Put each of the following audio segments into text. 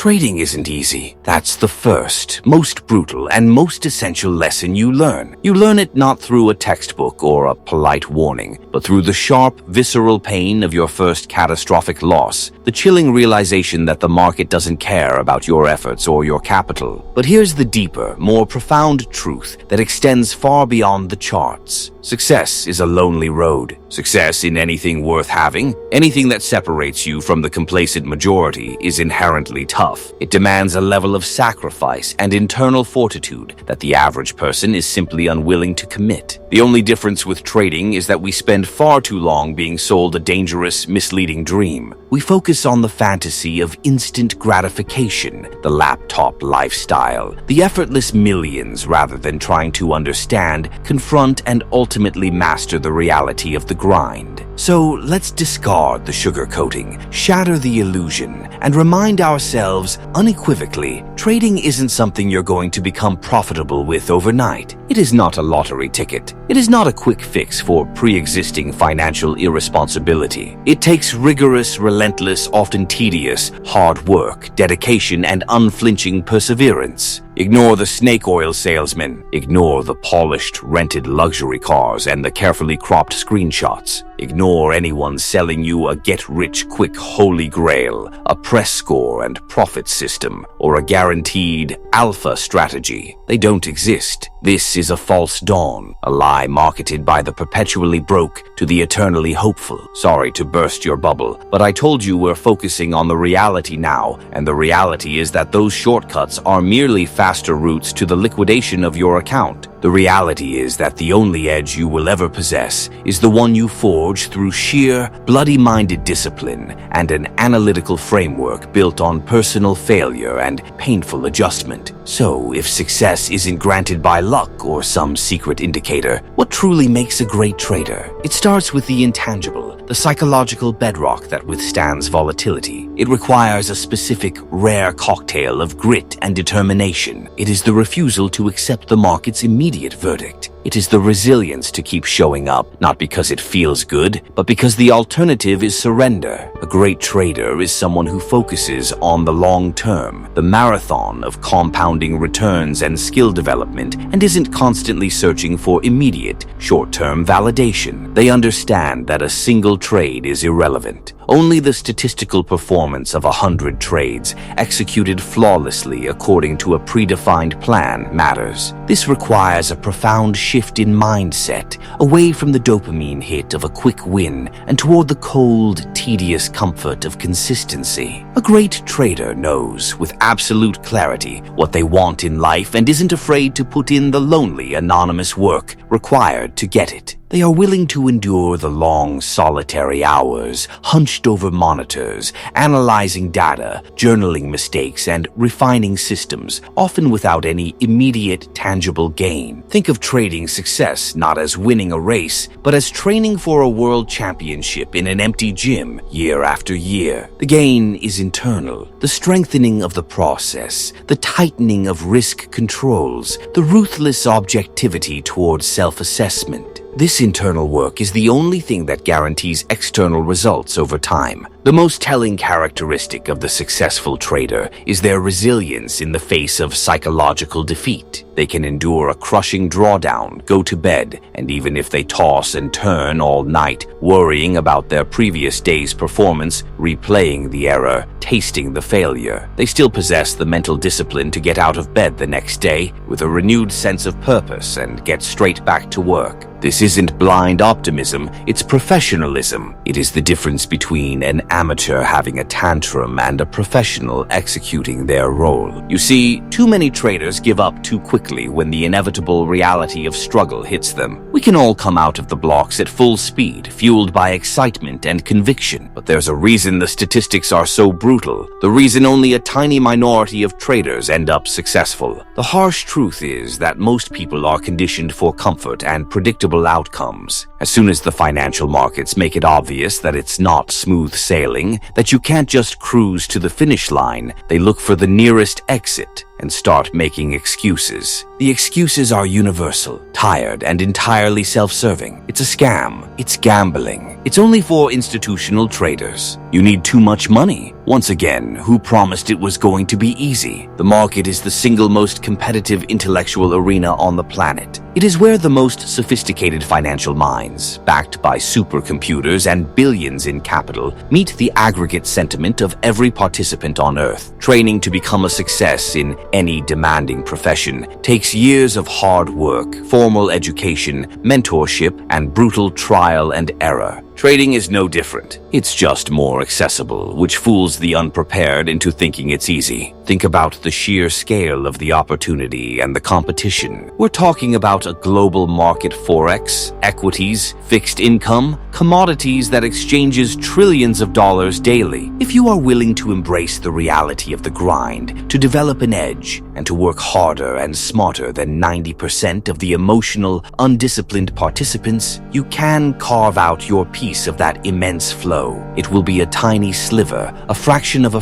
Trading isn't easy. That's the first, most brutal, and most essential lesson you learn. You learn it not through a textbook or a polite warning, but through the sharp, visceral pain of your first catastrophic loss, the chilling realization that the market doesn't care about your efforts or your capital. But here's the deeper, more profound truth that extends far beyond the charts. Success is a lonely road. Success in anything worth having, anything that separates you from the complacent majority, is inherently tough. It demands a level of sacrifice and internal fortitude that the average person is simply unwilling to commit. The only difference with trading is that we spend far too long being sold a dangerous, misleading dream. We focus on the fantasy of instant gratification, the laptop lifestyle, the effortless millions, rather than trying to understand, confront, and ultimately master the reality of the grind. So let's discard the sugarcoating, shatter the illusion, and remind ourselves unequivocally, trading isn't something you're going to become profitable with overnight. It is not a lottery ticket. It is not a quick fix for pre-existing financial irresponsibility. It takes rigorous, relentless, often tedious, hard work, dedication, and unflinching perseverance. Ignore the snake oil salesman. Ignore the polished, rented luxury cars and the carefully cropped screenshots. Ignore anyone selling you a get-rich-quick holy grail, a press score and profit system, or a guaranteed alpha strategy. They don't exist. This is a false dawn, a lie marketed by the perpetually broke to the eternally hopeful. Sorry to burst your bubble, but I told you we're focusing on the reality now, and the reality is that those shortcuts are merely faster routes to the liquidation of your account. The reality is that the only edge you will ever possess is the one you forge through sheer, bloody-minded discipline and an analytical framework built on personal failure and painful adjustment. So, if success isn't granted by luck or some secret indicator, what truly makes a great trader? It starts with the intangible, the psychological bedrock that withstands volatility. It requires a specific, rare cocktail of grit and determination. It is the refusal to accept the market's immediate verdict. It is the resilience to keep showing up, not because it feels good, but because the alternative is surrender. A great trader is someone who focuses on the long term, the marathon of compounding returns and skill development, and isn't constantly searching for immediate, short-term validation. They understand that a single trade is irrelevant. Only the statistical performance of 100 trades executed flawlessly according to a predefined plan matters. This requires a profound shift in mindset, away from the dopamine hit of a quick win and toward the cold, tedious comfort of consistency. A great trader knows with absolute clarity what they want in life and isn't afraid to put in the lonely, anonymous work required to get it. They are willing to endure the long, solitary hours, hunched over monitors, analyzing data, journaling mistakes, and refining systems, often without any immediate, tangible gain. Think of trading success not as winning a race, but as training for a world championship in an empty gym year after year. The gain is internal, the strengthening of the process, the tightening of risk controls, the ruthless objectivity towards self-assessment. This internal work is the only thing that guarantees external results over time. The most telling characteristic of the successful trader is their resilience in the face of psychological defeat. They can endure a crushing drawdown, go to bed, and even if they toss and turn all night, worrying about their previous day's performance, replaying the error, tasting the failure, they still possess the mental discipline to get out of bed the next day with a renewed sense of purpose and get straight back to work. This isn't blind optimism, it's professionalism. It is the difference between an amateur having a tantrum and a professional executing their role. You see, too many traders give up too quickly when the inevitable reality of struggle hits them. We can all come out of the blocks at full speed, fueled by excitement and conviction. But there's a reason the statistics are so brutal, the reason only a tiny minority of traders end up successful. The harsh truth is that most people are conditioned for comfort and predictable outcomes. As soon as the financial markets make it obvious that it's not smooth sailing, that you can't just cruise to the finish line, they look for the nearest exit. and start making excuses. The excuses are universal, tired, and entirely self-serving. It's a scam. It's gambling. It's only for institutional traders. You need too much money. Once again, who promised it was going to be easy? The market is the single most competitive intellectual arena on the planet. It is where the most sophisticated financial minds, backed by supercomputers and billions in capital, meet the aggregate sentiment of every participant on Earth. Training to become a success in any demanding profession takes years of hard work, formal education, mentorship, and brutal trial and error. Trading is no different. It's just more accessible, which fools the unprepared into thinking it's easy. Think about the sheer scale of the opportunity and the competition. We're talking about a global market Forex, equities, fixed income, commodities that exchanges trillions of dollars daily. If you are willing to embrace the reality of the grind, to develop an edge, and to work harder and smarter than 90% of the emotional, undisciplined participants, you can carve out your piece of that immense flow. It will be a tiny sliver, a fraction of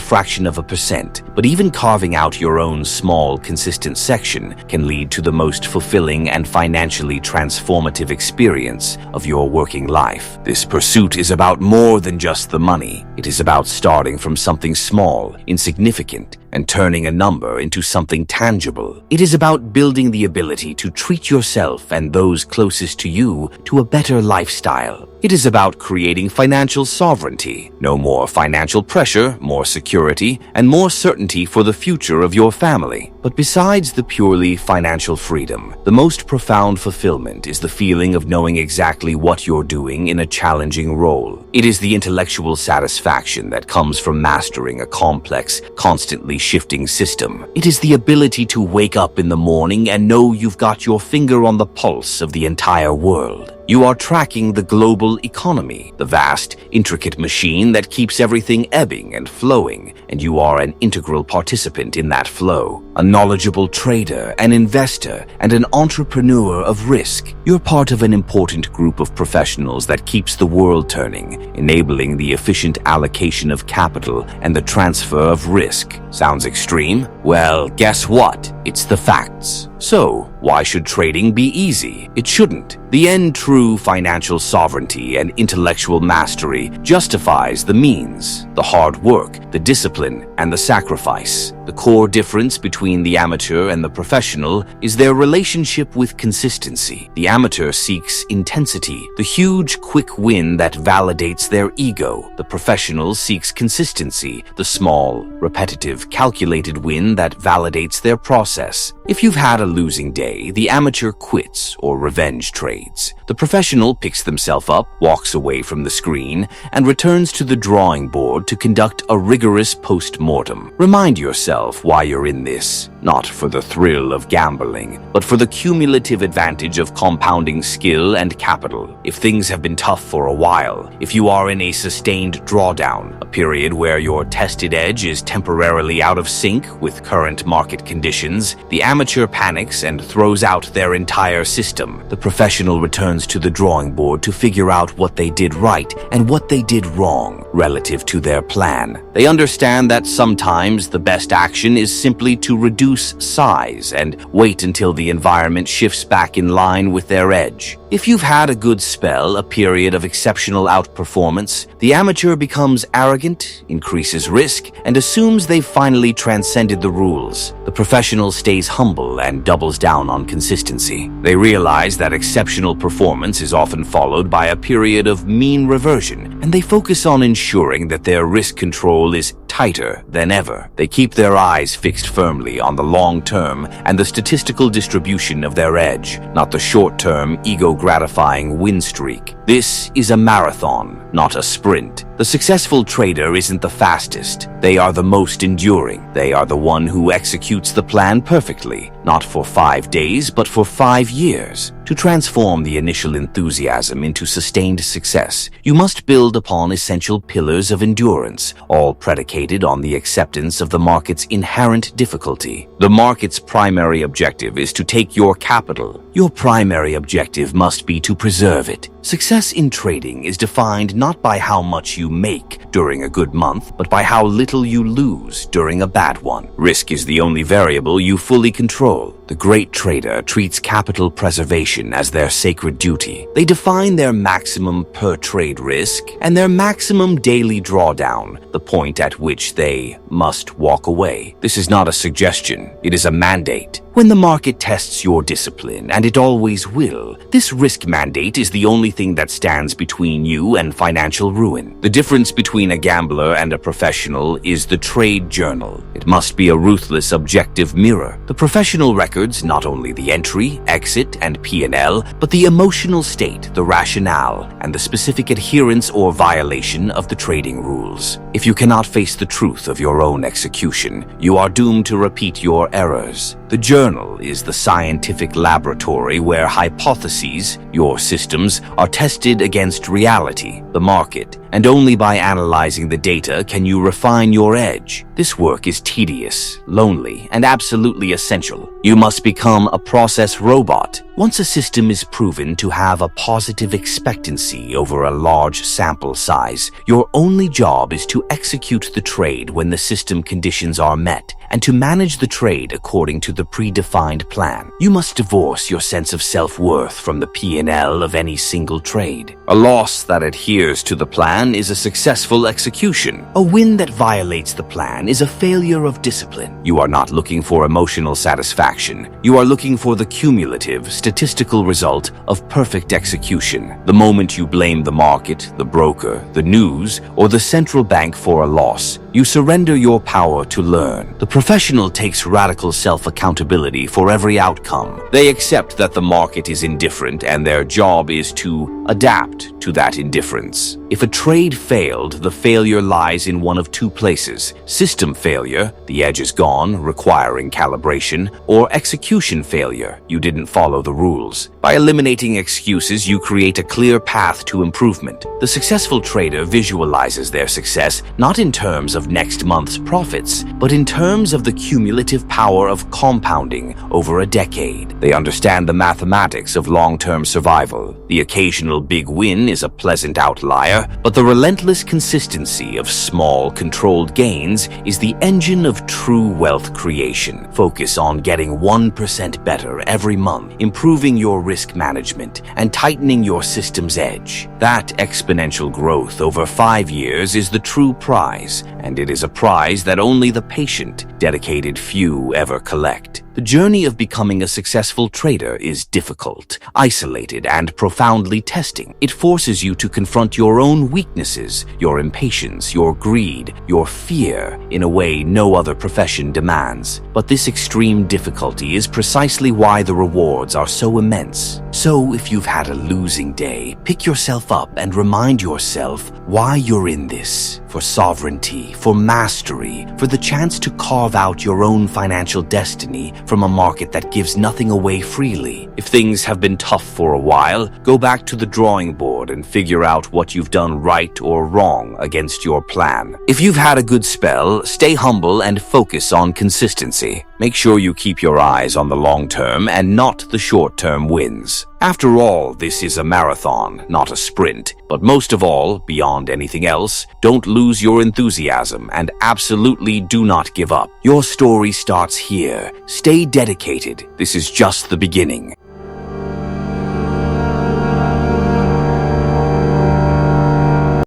a percent, but even carving out your own small, consistent section can lead to the most fulfilling and financially transformative experience of your working life. This pursuit is about more than just the money. It is about starting from something small, insignificant, and turning a number into something tangible. It is about building the ability to treat yourself and those closest to you to a better lifestyle. It is about creating financial sovereignty. No more financial pressure, more security, and more certainty for the future of your family. But besides the purely financial freedom, the most profound fulfillment is the feeling of knowing exactly what you're doing in a challenging role. It is the intellectual satisfaction that comes from mastering a complex, constantly shifting system. It is the ability to wake up in the morning and know you've got your finger on the pulse of the entire world. You are tracking the global economy, the vast, intricate machine that keeps everything ebbing and flowing, and you are an integral participant in that flow. A knowledgeable trader, an investor, and an entrepreneur of risk. You're part of an important group of professionals that keeps the world turning, enabling the efficient allocation of capital and the transfer of risk. Sounds extreme? Well, guess what? It's the facts. So, why should trading be easy? It shouldn't. The end true financial sovereignty and intellectual mastery justifies the means, the hard work, the discipline, and the sacrifice. The core difference between the amateur and the professional is their relationship with consistency. The amateur seeks intensity, the huge, quick win that validates their ego. The professional seeks consistency, the small, repetitive, calculated win that validates their process. If you've had a losing day, the amateur quits or revenge trades. The professional picks themselves up, walks away from the screen, and returns to the drawing board to conduct a rigorous post-mortem. Remind yourself why you're in this, not for the thrill of gambling, but for the cumulative advantage of compounding skill and capital. If things have been tough for a while, if you are in a sustained drawdown, a period where your tested edge is temporarily out of sync with current market conditions, the amateur panics and throws out their entire system. The professional returns to the drawing board to figure out what they did right and what they did wrong relative to their plan. They understand that sometimes the best action is simply to reduce size and wait until the environment shifts back in line with their edge. If you've had a good spell, a period of exceptional outperformance, the amateur becomes arrogant, increases risk, and assumes they've finally transcended the rules. The professional stays humble and doubles down on consistency. They realize that exceptional performance is often followed by a period of mean reversion, and they focus on ensuring that their risk control is tighter than ever. They keep their eyes fixed firmly on the long term and the statistical distribution of their edge, not the short-term, ego-gratifying win streak. This is a marathon, not a sprint. The successful trader isn't the fastest. They are the most enduring. They are the one who executes the plan perfectly, not for 5 days, but for 5 years. To transform the initial enthusiasm into sustained success, you must build upon essential pillars of endurance, all predicated on the acceptance of the market's inherent difficulty. The market's primary objective is to take your capital. Your primary objective must be to preserve it. Success in trading is defined not by how much you make during a good month, but by how little you lose during a bad one. Risk is the only variable you fully control. The great trader treats capital preservation as their sacred duty. They define their maximum per-trade risk and their maximum daily drawdown, the point at which they must walk away. This is not a suggestion, it is a mandate. When the market tests your discipline, and it always will, this risk mandate is the only thing that stands between you and financial ruin. The difference between a gambler and a professional is the trade journal. It must be a ruthless, objective mirror. The professional records not only the entry, exit, and P&L, but the emotional state, the rationale, and the specific adherence or violation of the trading rules. If you cannot face the truth of your own execution, you are doomed to repeat your errors. The journal is the scientific laboratory where hypotheses, your systems, are tested against reality, the market, and only by analyzing the data can you refine your edge. This work is tedious, lonely, and absolutely essential. You must become a process robot. Once a system is proven to have a positive expectancy over a large sample size, your only job is to execute the trade when the system conditions are met, and to manage the trade according to the predefined plan. You must divorce your sense of self-worth from the P&L of any single trade. A loss that adheres to the plan is a successful execution. A win that violates the plan is a failure of discipline. You are not looking for emotional satisfaction. You are looking for the cumulative, statistical result of perfect execution. The moment you blame the market, the broker, the news, or the central bank for a loss, you surrender your power to learn. The professional takes radical self-accountability for every outcome. They accept that the market is indifferent and their job is to adapt to that indifference. If a trade failed, the failure lies in one of two places: system failure, the edge is gone, requiring calibration, or execution failure, you didn't follow the rules. By eliminating excuses, you create a clear path to improvement. The successful trader visualizes their success not in terms of next month's profits, but in terms of the cumulative power of compounding over a decade. They understand the mathematics of long-term survival. The occasional big win is a pleasant outlier, but the relentless consistency of small, controlled gains is the engine of true wealth creation. Focus on getting 1% better every month, improving your risk management, and tightening your system's edge. That exponential growth over 5 years is the true prize, and it is a prize that only the patient, dedicated few ever collect. The journey of becoming a successful trader is difficult, isolated, and profoundly testing. It forces you to confront your own weaknesses, your impatience, your greed, your fear, in a way no other profession demands. But this extreme difficulty is precisely why the rewards are so immense. So if you've had a losing day, pick yourself up and remind yourself why you're in this. For sovereignty, for mastery, for the chance to carve out your own financial destiny from a market that gives nothing away freely. If things have been tough for a while, go back to the drawing board and figure out what you've done right or wrong against your plan. If you've had a good spell, stay humble and focus on consistency. Make sure you keep your eyes on the long term and not the short-term wins. After all, this is a marathon, not a sprint. But most of all, beyond anything else, don't lose your enthusiasm and absolutely do not give up. Your story starts here. Stay dedicated. This is just the beginning.